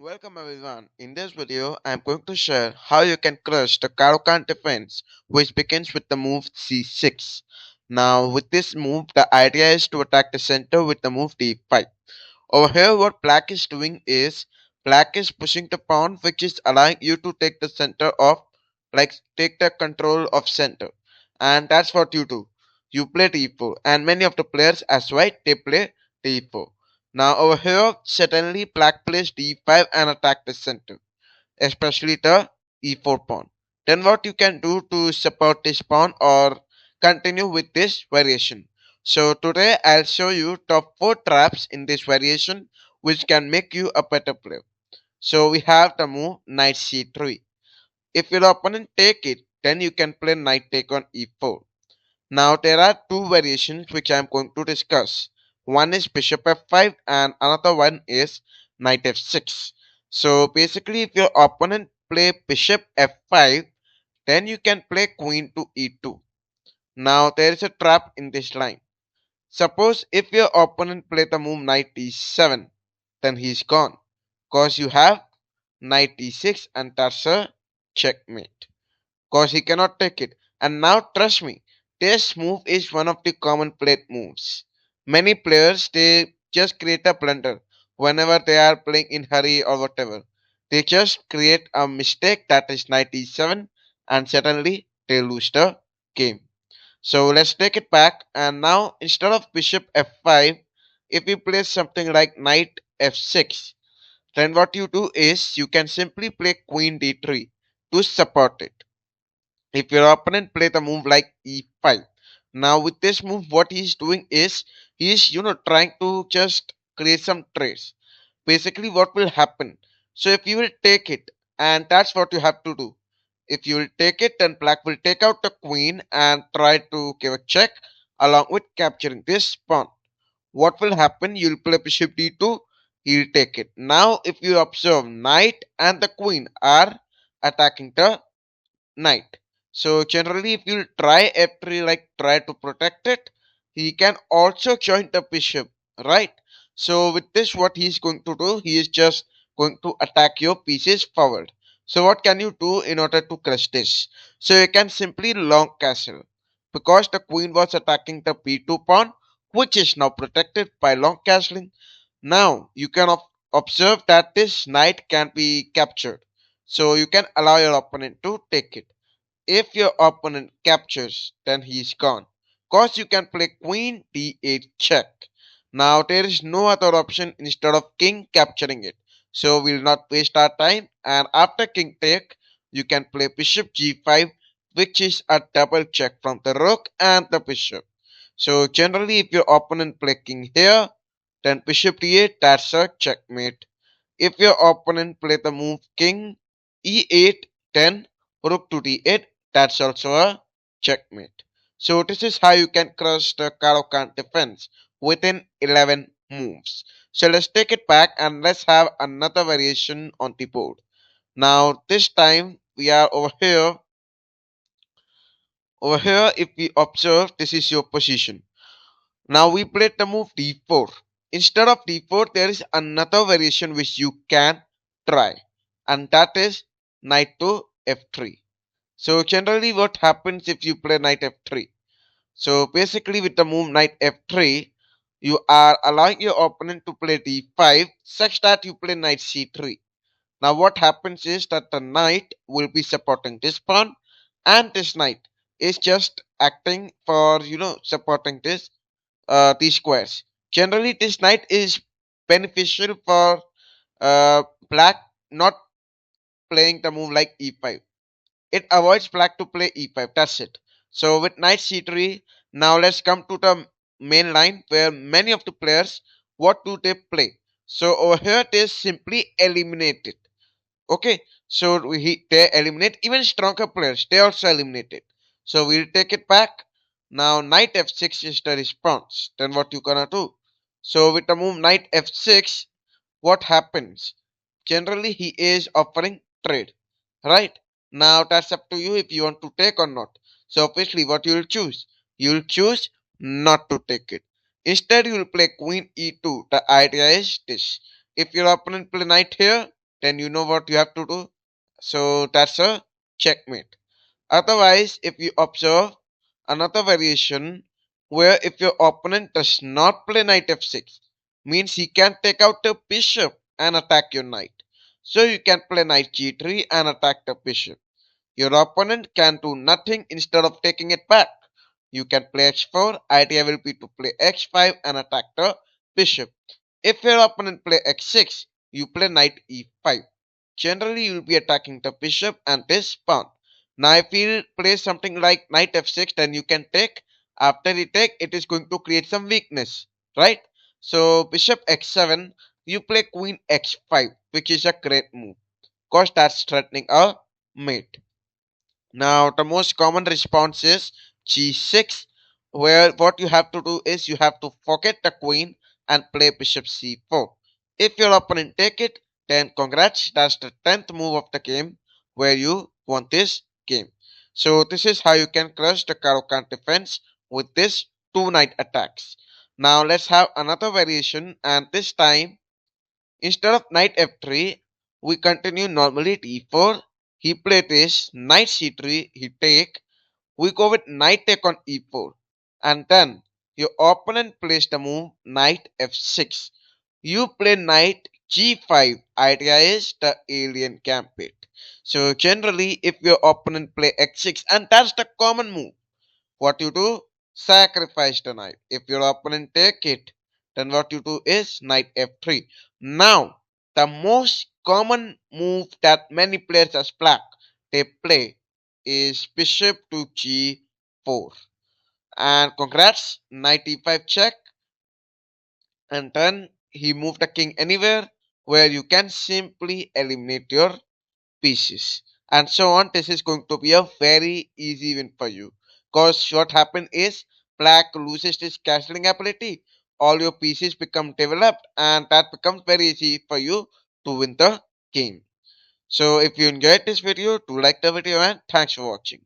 Welcome everyone. In this video, I am going to share how you can crush the CARO-KANN defense, which begins with the move c6. Now, with this move, the idea is to attack the center with the move d5. Over here, what black is doing is, black is pushing the pawn, which is allowing you to take the center of, take the control of center. And that's what you do. You play d4, and many of the players as white, they play d4. Now over here, suddenly black plays d5 and attack the center, especially the e4 pawn. Then what you can do to support this pawn or continue with this variation. So today I'll show you top 4 traps in this variation which can make you a better player. So we have the move knight c3. If your opponent take it, then you can play knight take on e4. Now there are two variations which I am going to discuss. One is bishop f5 and another one is knight f6. So basically if your opponent play bishop f5, then you can play queen to e2. Now there is a trap in this line. Suppose if your opponent play the move knight d7, then he's gone. Cause you have knight d6 and that's a checkmate. Cause he cannot take it. And now trust me, this move is one of the common played moves. Many players they just create a blunder whenever they are playing in hurry or whatever. They just create a mistake that is knight e7 and suddenly they lose the game. So let's take it back and now instead of bishop f5, if you play something like knight f6, then what you do is you can simply play queen d3 to support it. If your opponent play the move like e5, now with this move what he's doing is he's trying to just create some trades. Basically what will happen, so if you will take it, and that's what you have to do, if you will take it, then black will take out the queen and try to give a check along with capturing this pawn. What will happen, you'll play bishop d2, he'll take it. Now if you observe, knight and the queen are attacking the knight. So generally if you try f3, like try to protect it, he can also join the bishop, right? So with this what he is going to do, he is just going to attack your pieces forward. So what can you do in order to crush this? So you can simply long castle, because the queen was attacking the b2 pawn, which is now protected by long castling. Now you can observe that this knight can be captured, so you can allow your opponent to take it. If your opponent captures, then he is gone. Cause you can play queen d8 check. Now there is no other option instead of king capturing it. So we'll not waste our time, and after king take, you can play bishop g5, which is a double check from the rook and the bishop. So generally if your opponent play king here, then bishop d8, that's a checkmate. If your opponent play the move king e8, then rook to d8, that's also a checkmate. So this is how you can crush the CARO-KANN defense within 11 moves. So let's take it back and let's have another variation on the board. Now this time we are over here. Over here if we observe, this is your position. Now we played the move d4. Instead of d4, there is another variation which you can try, and that is knight to f3. So generally what happens if you play knight f3? So basically with the move knight f3, you are allowing your opponent to play d5 such that you play knight c3. Now what happens is that the knight will be supporting this pawn, and this knight is just acting for supporting this these squares. Generally, this knight is beneficial for black not playing the move like e5. It avoids black to play e5. That's it. So with knight c3, now let's come to the main line where many of the players, what do they play? So over here they simply eliminate it. Okay, so they eliminate even stronger players. They also eliminate it. So we'll take it back. Now knight f6 is the response. Then what you gonna do? So with the move knight f6, what happens? Generally he is offering trade, right? Now that's up to you if you want to take or not. So obviously what you will choose? You will choose not to take it. Instead you will play queen e2. The idea is this. If your opponent play knight here, then you know what you have to do. So that's a checkmate. Otherwise, if you observe another variation where if your opponent does not play knight f6, means he can take out the bishop and attack your knight. So you can play knight g3 and attack the bishop. Your opponent can do nothing instead of taking it back. You can play h4, idea will be to play h5 and attack the bishop. If your opponent play x6, you play knight e5. Generally, you will be attacking the bishop and this pawn. Now, if he plays something like knight f6, then you can take. After he take, it is going to create some weakness, right? So, bishop x7, you play queen x5, which is a great move, because that's threatening a mate. Now, the most common response is g6, where what you have to do is you have to forget the queen and play bishop c4. If your opponent take it, then congrats, that's the 10th move of the game where you won this game. So this is how you can crush the CARO-KANN defense with this two knight attacks. Now let's have another variation, and this time instead of knight f3, we continue normally d4. He played this knight c3, he take. We go with knight take on e4. And then your opponent plays the move knight f6. You play knight g5. Idea is the alien gambit. So generally, if your opponent play x6, and that's the common move, what you do? Sacrifice the knight. If your opponent take it, then what you do is knight f3. Now, the most common move that many players as black they play is bishop to g4. And congrats, knight e5 check, and then he moved the king anywhere where you can simply eliminate your pieces and so on. This is going to be a very easy win for you, because what happened is black loses this castling ability, all your pieces become developed, and that becomes very easy for you to win the game. So if you enjoyed this video, do like the video and thanks for watching.